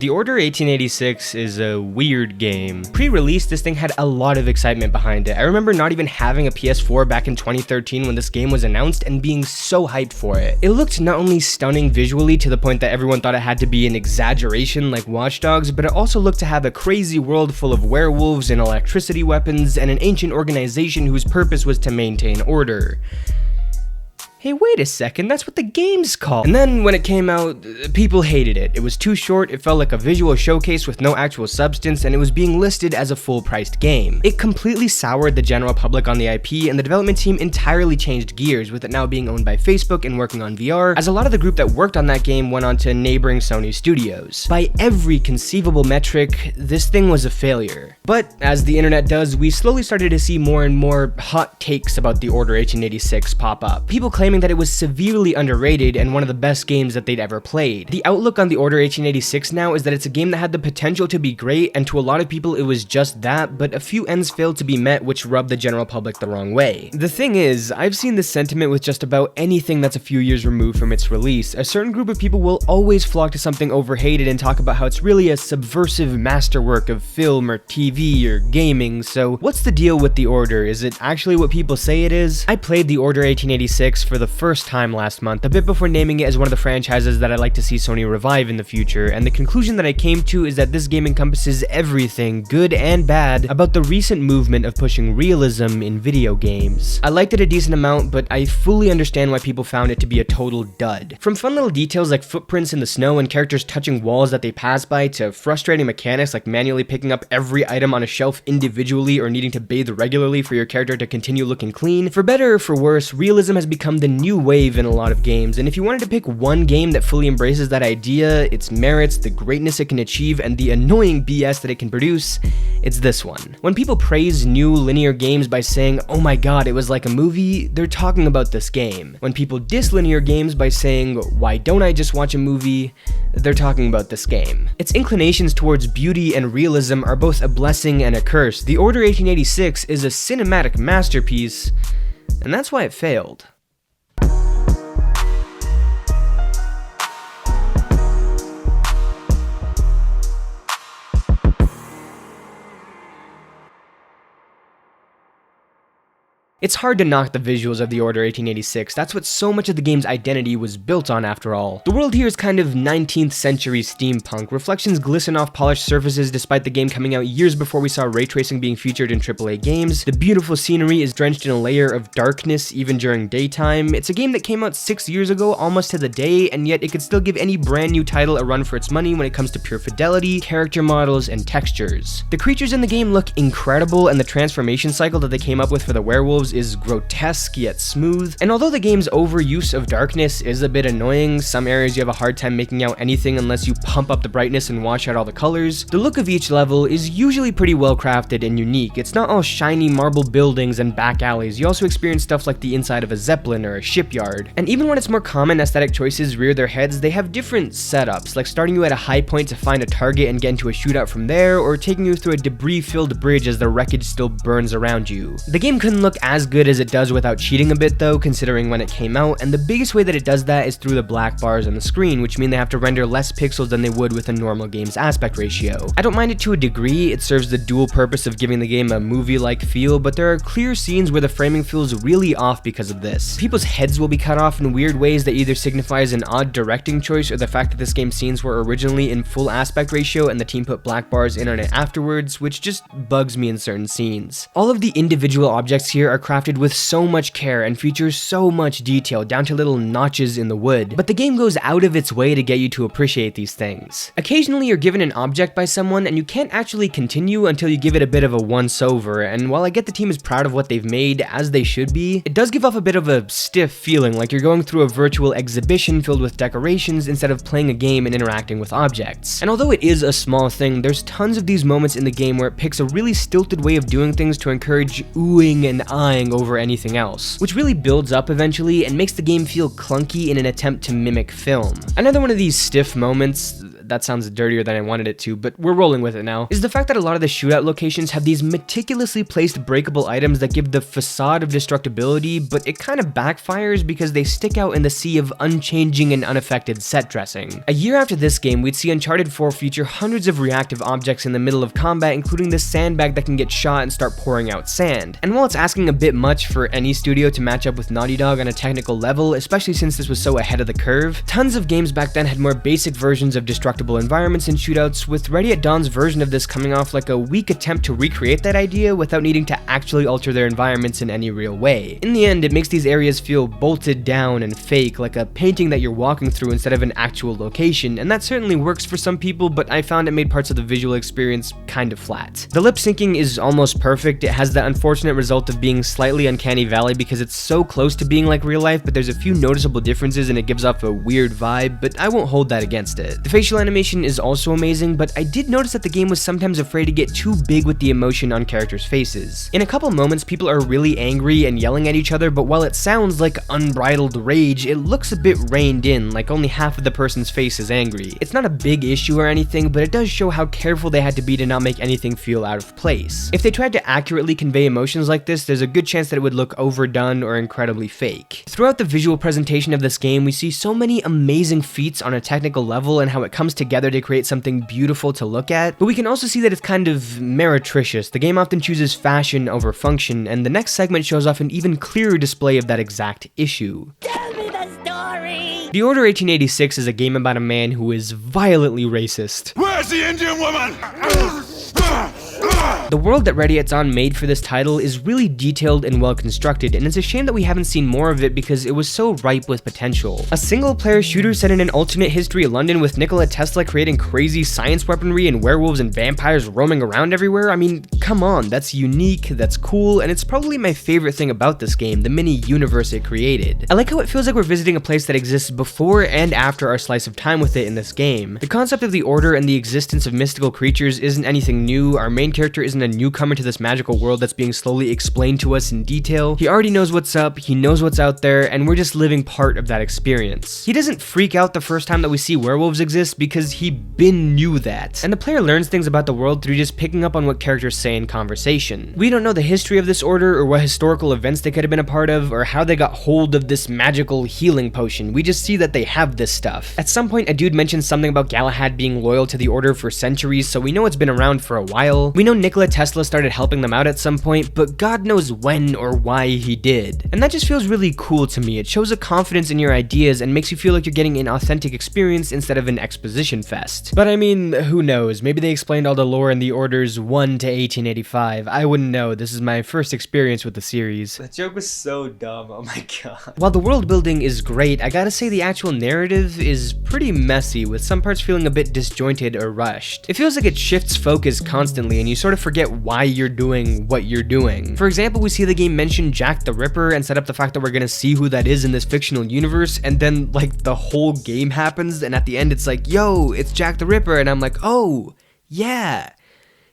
The Order 1886 is a weird game. Pre-release, this thing had a lot of excitement behind it. I remember not even having a PS4 back in 2013 when this game was announced and being so hyped for it. It looked not only stunning visually to the point that everyone thought it had to be an exaggeration like Watch Dogs, but it also looked to have a crazy world full of werewolves and electricity weapons and an ancient organization whose purpose was to maintain order. Hey, wait a second, that's what the game's called. And then when it came out, people hated it. It was too short, it felt like a visual showcase with no actual substance, and it was being listed as a full-priced game. It completely soured the general public on the IP, and the development team entirely changed gears, with it now being owned by Facebook and working on VR, as a lot of the group that worked on that game went on to neighboring Sony studios. By every conceivable metric, this thing was a failure. But, as the internet does, we slowly started to see more and more hot takes about the Order 1886 pop up. People claiming that it was severely underrated and one of the best games that they'd ever played. The outlook on the Order 1886 now is that it's a game that had the potential to be great, and to a lot of people it was just that, but a few ends failed to be met, which rubbed the general public the wrong way. The thing is, I've seen this sentiment with just about anything that's a few years removed from its release. A certain group of people will always flock to something overhated and talk about how it's really a subversive masterwork of film or TV or gaming, so what's the deal with the Order? Is it actually what people say it is? I played the Order 1886 for the first time last month, a bit before naming it as one of the franchises that I'd like to see Sony revive in the future, and the conclusion that I came to is that this game encompasses everything, good and bad, about the recent movement of pushing realism in video games. I liked it a decent amount, but I fully understand why people found it to be a total dud. From fun little details like footprints in the snow and characters touching walls that they pass by, to frustrating mechanics like manually picking up every item on a shelf individually or needing to bathe regularly for your character to continue looking clean. For better or for worse, realism has become the new wave in a lot of games, and if you wanted to pick one game that fully embraces that idea, its merits, the greatness it can achieve, and the annoying BS that it can produce, it's this one. When people praise new linear games by saying, "Oh my god, it was like a movie," they're talking about this game. When people diss linear games by saying, "Why don't I just watch a movie?" they're talking about this game. Its inclinations towards beauty and realism are both a blessing and a curse. The Order 1886 is a cinematic masterpiece, and that's why it failed. It's hard to knock the visuals of the Order 1886, that's what so much of the game's identity was built on after all. The world here is kind of 19th century steampunk, reflections glisten off polished surfaces despite the game coming out years before we saw ray tracing being featured in AAA games, the beautiful scenery is drenched in a layer of darkness even during daytime. It's a game that came out 6 years ago almost to the day, and yet it could still give any brand new title a run for its money when it comes to pure fidelity, character models, and textures. The creatures in the game look incredible, and the transformation cycle that they came up with for the werewolves is grotesque yet smooth, and although the game's overuse of darkness is a bit annoying, some areas you have a hard time making out anything unless you pump up the brightness and wash out all the colors, the look of each level is usually pretty well crafted and unique. It's not all shiny marble buildings and back alleys, you also experience stuff like the inside of a zeppelin or a shipyard, and even when it's more common aesthetic choices rear their heads, they have different setups, like starting you at a high point to find a target and get into a shootout from there, or taking you through a debris-filled bridge as the wreckage still burns around you. The game couldn't look as good as it does without cheating a bit though, considering when it came out, and the biggest way that it does that is through the black bars on the screen, which mean they have to render less pixels than they would with a normal game's aspect ratio. I don't mind it to a degree, it serves the dual purpose of giving the game a movie-like feel, but there are clear scenes where the framing feels really off because of this. People's heads will be cut off in weird ways that either signifies an odd directing choice or the fact that this game's scenes were originally in full aspect ratio and the team put black bars in on it afterwards, which just bugs me in certain scenes. All of the individual objects here are crafted with so much care and features so much detail down to little notches in the wood, but the game goes out of its way to get you to appreciate these things. Occasionally you're given an object by someone and you can't actually continue until you give it a bit of a once-over, and while I get the team is proud of what they've made, as they should be, it does give off a bit of a stiff feeling, like you're going through a virtual exhibition filled with decorations instead of playing a game and interacting with objects. And although it is a small thing, there's tons of these moments in the game where it picks a really stilted way of doing things to encourage oohing and eyeing over anything else, which really builds up eventually and makes the game feel clunky in an attempt to mimic film. Another one of these stiff moments, that sounds dirtier than I wanted it to, but we're rolling with it now, is the fact that a lot of the shootout locations have these meticulously placed breakable items that give the facade of destructibility, but it kind of backfires because they stick out in the sea of unchanging and unaffected set dressing. A year after this game, we'd see Uncharted 4 feature hundreds of reactive objects in the middle of combat, including the sandbag that can get shot and start pouring out sand. And while it's asking a bit much for any studio to match up with Naughty Dog on a technical level, especially since this was so ahead of the curve, tons of games back then had more basic versions of destructible environments and shootouts, with Ready at Dawn's version of this coming off like a weak attempt to recreate that idea without needing to actually alter their environments in any real way. In the end, it makes these areas feel bolted down and fake, like a painting that you're walking through instead of an actual location, and that certainly works for some people, but I found it made parts of the visual experience kind of flat. The lip syncing is almost perfect. It has the unfortunate result of being slightly uncanny valley because it's so close to being like real life, but there's a few noticeable differences and it gives off a weird vibe, but I won't hold that against it. The facial animation is also amazing, but I did notice that the game was sometimes afraid to get too big with the emotion on characters' faces. In a couple moments, people are really angry and yelling at each other, but while it sounds like unbridled rage, it looks a bit reined in, like only half of the person's face is angry. It's not a big issue or anything, but it does show how careful they had to be to not make anything feel out of place. If they tried to accurately convey emotions like this, there's a good chance that it would look overdone or incredibly fake. Throughout the visual presentation of this game, we see so many amazing feats on a technical level and how it comes together to create something beautiful to look at, but we can also see that it's kind of meretricious. The game often chooses fashion over function, and the next segment shows off an even clearer display of that exact issue. Tell me the story! The Order 1886 is a game about a man who is violently racist. Where's the Indian woman? The world that Ready at Dawn made for this title is really detailed and well constructed, and it's a shame that we haven't seen more of it because it was so ripe with potential. A single-player shooter set in an alternate history of London with Nikola Tesla creating crazy science weaponry and werewolves and vampires roaming around everywhere. I mean, come on, that's unique, that's cool, and it's probably my favorite thing about this game, the mini-universe it created. I like how it feels like we're visiting a place that exists before and after our slice of time with it in this game. The concept of the Order and the existence of mystical creatures isn't anything new. Our main character isn't a newcomer to this magical world that's being slowly explained to us in detail. He already knows what's up, he knows what's out there, and we're just living part of that experience. He doesn't freak out the first time that we see werewolves exist because he knew that. And the player learns things about the world through just picking up on what characters say in conversation. We don't know the history of this order or what historical events they could have been a part of or how they got hold of this magical healing potion. We just see that they have this stuff. At some point, a dude mentions something about Galahad being loyal to the order for centuries, so we know it's been around for a while. We know Nikola Tesla started helping them out at some point, but God knows when or why he did. And that just feels really cool to me. It shows a confidence in your ideas and makes you feel like you're getting an authentic experience instead of an exposition fest. But I mean, who knows? Maybe they explained all the lore in the Orders 1 to 1885. I wouldn't know. This is my first experience with the series. That joke was so dumb. Oh my god. While the world building is great, I gotta say the actual narrative is pretty messy, with some parts feeling a bit disjointed or rushed. It feels like it shifts focus constantly and you sort of forget why you're doing what you're doing. For example, we see the game mention Jack the Ripper and set up the fact that we're gonna see who that is in this fictional universe, and then like the whole game happens and at the end it's like, yo, it's Jack the Ripper, and I'm like, oh, yeah.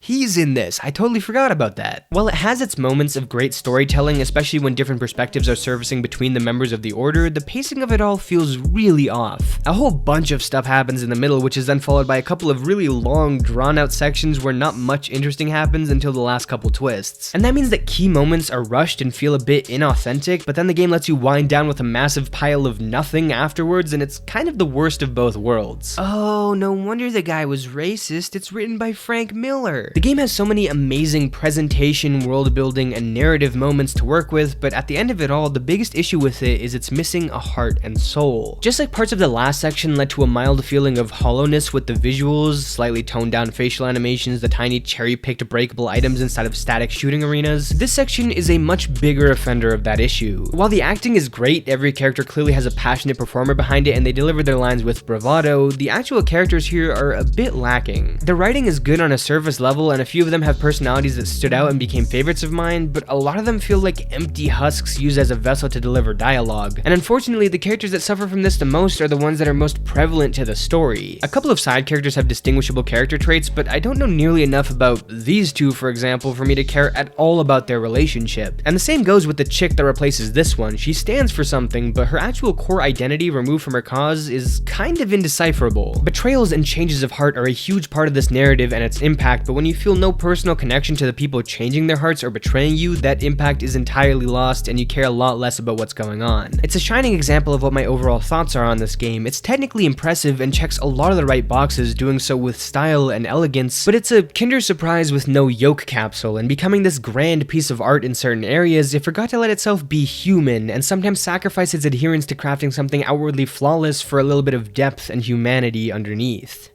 He's in this. I totally forgot about that. While it has its moments of great storytelling, especially when different perspectives are surfacing between the members of the Order, the pacing of it all feels really off. A whole bunch of stuff happens in the middle, which is then followed by a couple of really long, drawn-out sections where not much interesting happens until the last couple twists. And that means that key moments are rushed and feel a bit inauthentic, but then the game lets you wind down with a massive pile of nothing afterwards, and it's kind of the worst of both worlds. Oh, no wonder the guy was racist. It's written by Frank Miller. The game has so many amazing presentation, world building, and narrative moments to work with, but at the end of it all, the biggest issue with it is it's missing a heart and soul. Just like parts of the last section led to a mild feeling of hollowness with the visuals, slightly toned down facial animations, the tiny cherry-picked breakable items instead of static shooting arenas, this section is a much bigger offender of that issue. While the acting is great, every character clearly has a passionate performer behind it and they deliver their lines with bravado, the actual characters here are a bit lacking. The writing is good on a surface level, level, and a few of them have personalities that stood out and became favorites of mine, but a lot of them feel like empty husks used as a vessel to deliver dialogue. And unfortunately, the characters that suffer from this the most are the ones that are most prevalent to the story. A couple of side characters have distinguishable character traits, but I don't know nearly enough about these two, for example, for me to care at all about their relationship. And the same goes with the chick that replaces this one. She stands for something, but her actual core identity removed from her cause is kind of indecipherable. Betrayals and changes of heart are a huge part of this narrative and its impact, but when you feel no personal connection to the people changing their hearts or betraying you, that impact is entirely lost and you care a lot less about what's going on. It's a shining example of what my overall thoughts are on this game. It's technically impressive and checks a lot of the right boxes, doing so with style and elegance, but it's a Kinder Surprise with no yolk capsule, and becoming this grand piece of art in certain areas, it forgot to let itself be human, and sometimes sacrifice its adherence to crafting something outwardly flawless for a little bit of depth and humanity underneath.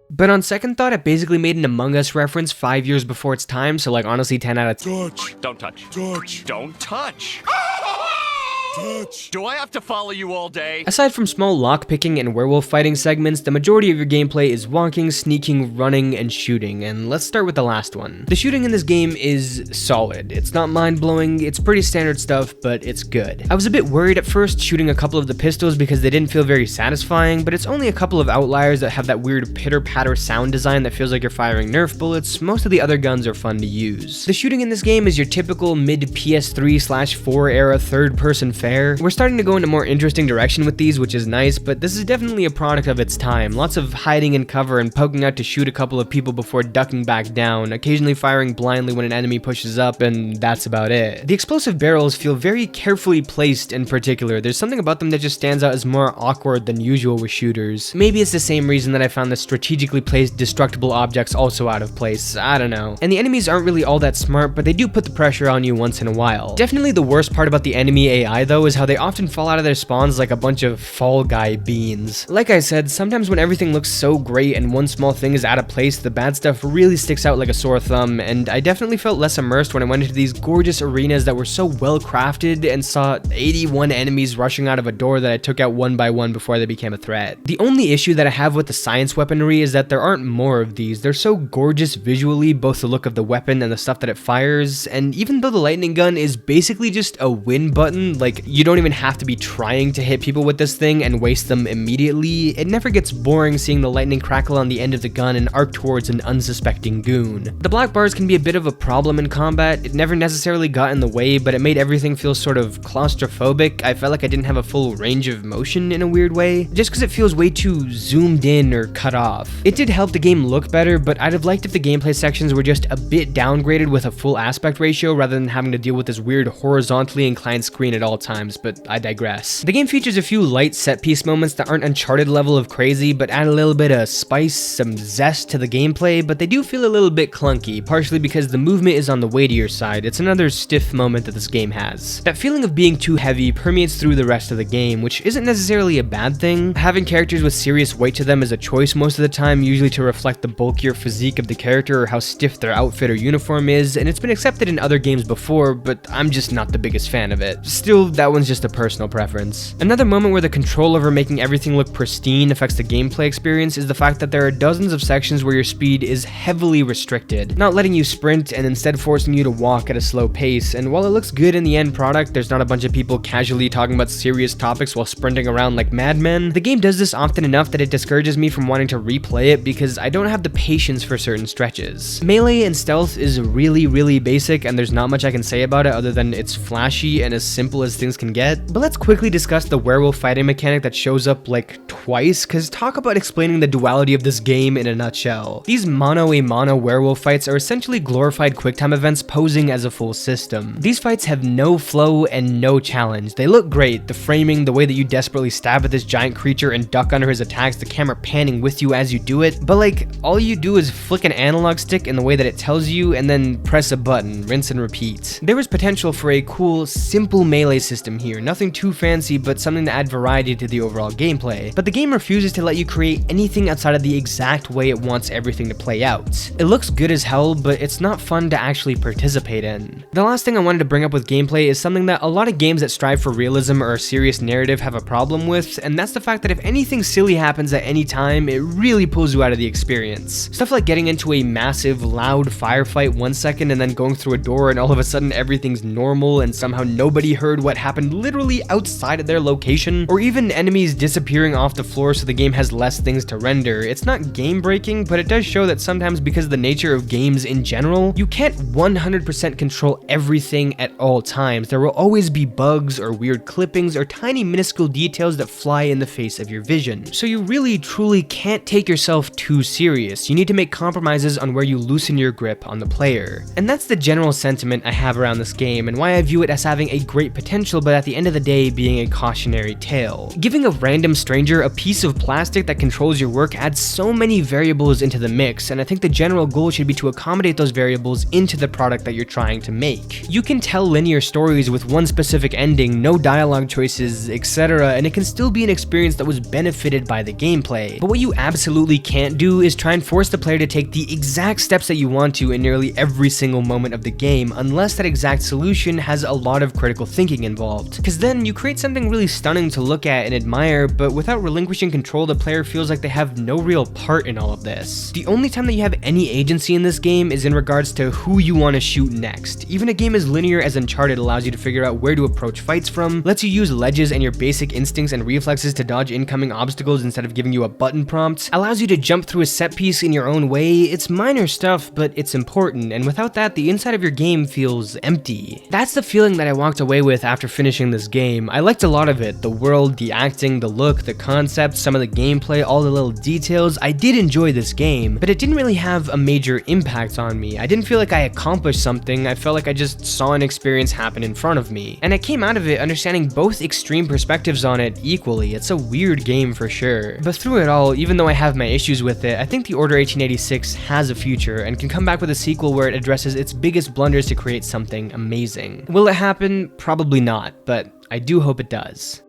But on second thought, it basically made an Among Us reference 5 years before its time, so like honestly 10 out of 10. Touch. Don't touch. Touch. Don't touch. Touch. Do I have to follow you all day? Aside from small lockpicking and werewolf fighting segments, the majority of your gameplay is walking, sneaking, running, and shooting, and let's start with the last one. The shooting in this game is solid. It's not mind-blowing, it's pretty standard stuff, but it's good. I was a bit worried at first shooting a couple of the pistols because they didn't feel very satisfying, but it's only a couple of outliers that have that weird pitter-patter sound design that feels like you're firing Nerf bullets. Most of the other guns are fun to use. The shooting in this game is your typical mid-PS3/4 era third-person fare. We're starting to go into more interesting direction with these, which is nice, but this is definitely a product of its time. Lots of hiding in cover and poking out to shoot a couple of people before ducking back down, occasionally firing blindly when an enemy pushes up, and that's about it. The explosive barrels feel very carefully placed in particular. There's something about them that just stands out as more awkward than usual with shooters. Maybe it's the same reason that I found the strategically placed destructible objects also out of place, I don't know. And the enemies aren't really all that smart, but they do put the pressure on you once in a while. Definitely the worst part about the enemy AI though is how they often fall out of their spawns like a bunch of Fall Guy beans. Like I said, sometimes when everything looks so great and one small thing is out of place, the bad stuff really sticks out like a sore thumb, and I definitely felt less immersed when I went into these gorgeous arenas that were so well crafted and saw 81 enemies rushing out of a door that I took out one by one before they became a threat. The only issue that I have with the science weaponry is that there aren't more of these. They're so gorgeous visually, both the look of the weapon and the stuff that it fires, and even though the lightning gun is basically just a win button, like you don't even have to be trying to hit people with this thing and waste them immediately, it never gets boring seeing the lightning crackle on the end of the gun and arc towards an unsuspecting goon. The black bars can be a bit of a problem in combat. It never necessarily got in the way, but it made everything feel sort of claustrophobic. I felt like I didn't have a full range of motion in a weird way, just because it feels way too zoomed in or cut off. It did help the game look better, but I'd have liked if the gameplay sections were just a bit downgraded with a full aspect ratio rather than having to deal with this weird horizontally inclined screen at all times, but I digress. The game features a few light set-piece moments that aren't Uncharted level of crazy, but add a little bit of spice, some zest to the gameplay, but they do feel a little bit clunky, partially because the movement is on the weightier side. It's another stiff moment that this game has. That feeling of being too heavy permeates through the rest of the game, which isn't necessarily a bad thing. Having characters with serious weight to them is a choice most of the time, usually to reflect the bulkier physique of the character or how stiff their outfit or uniform is, and it's been accepted in other games before, but I'm just not the biggest fan of it. Still, that one's just a personal preference. Another moment where the control over making everything look pristine affects the gameplay experience is the fact that there are dozens of sections where your speed is heavily restricted, not letting you sprint and instead forcing you to walk at a slow pace. And while it looks good in the end product, there's not a bunch of people casually talking about serious topics while sprinting around like madmen. The game does this often enough that it discourages me from wanting to replay it because I don't have the patience for certain stretches. Melee and stealth is really basic, and there's not much I can say about it other than it's flashy and as simple as things can get. But let's quickly discuss the werewolf fighting mechanic that shows up like twice, cause talk about explaining the duality of this game in a nutshell. These mono-a-mono werewolf fights are essentially glorified quicktime events posing as a full system. These fights have no flow and no challenge. They look great, the framing, the way that you desperately stab at this giant creature and duck under his attacks, the camera panning with you as you do it, but like, all you do is flick an analog stick in the way that it tells you and then press a button, rinse and repeat. There was potential for a cool, simple melee system system here, nothing too fancy but something to add variety to the overall gameplay, but the game refuses to let you create anything outside of the exact way it wants everything to play out. It looks good as hell, but it's not fun to actually participate in. The last thing I wanted to bring up with gameplay is something that a lot of games that strive for realism or a serious narrative have a problem with, and that's the fact that if anything silly happens at any time, it really pulls you out of the experience. Stuff like getting into a massive, loud firefight 1 second and then going through a door and all of a sudden everything's normal and somehow nobody heard what happened literally outside of their location, or even enemies disappearing off the floor so the game has less things to render. It's not game breaking, but it does show that sometimes because of the nature of games in general, you can't 100% control everything at all times. There will always be bugs or weird clippings or tiny minuscule details that fly in the face of your vision. So you really truly can't take yourself too serious. You need to make compromises on where you loosen your grip on the player. And that's the general sentiment I have around this game and why I view it as having a great potential, but at the end of the day being a cautionary tale. Giving a random stranger a piece of plastic that controls your work adds so many variables into the mix, and I think the general goal should be to accommodate those variables into the product that you're trying to make. You can tell linear stories with one specific ending, no dialogue choices, etc., and it can still be an experience that was benefited by the gameplay. But what you absolutely can't do is try and force the player to take the exact steps that you want to in nearly every single moment of the game, unless that exact solution has a lot of critical thinking involved. Because then you create something really stunning to look at and admire, but without relinquishing control, the player feels like they have no real part in all of this. The only time that you have any agency in this game is in regards to who you want to shoot next. Even a game as linear as Uncharted allows you to figure out where to approach fights from, lets you use ledges and your basic instincts and reflexes to dodge incoming obstacles instead of giving you a button prompt, allows you to jump through a set piece in your own way. It's minor stuff, but it's important, and without that, the inside of your game feels empty. That's the feeling that I walked away with after finishing this game. I liked a lot of it, the world, the acting, the look, the concept, some of the gameplay, all the little details. I did enjoy this game, but it didn't really have a major impact on me. I didn't feel like I accomplished something. I felt like I just saw an experience happen in front of me, and I came out of it understanding both extreme perspectives on it equally. It's a weird game for sure, but through it all, even though I have my issues with it, I think The Order 1886 has a future and can come back with a sequel where it addresses its biggest blunders to create something amazing. Will it happen? Probably not, but I do hope it does.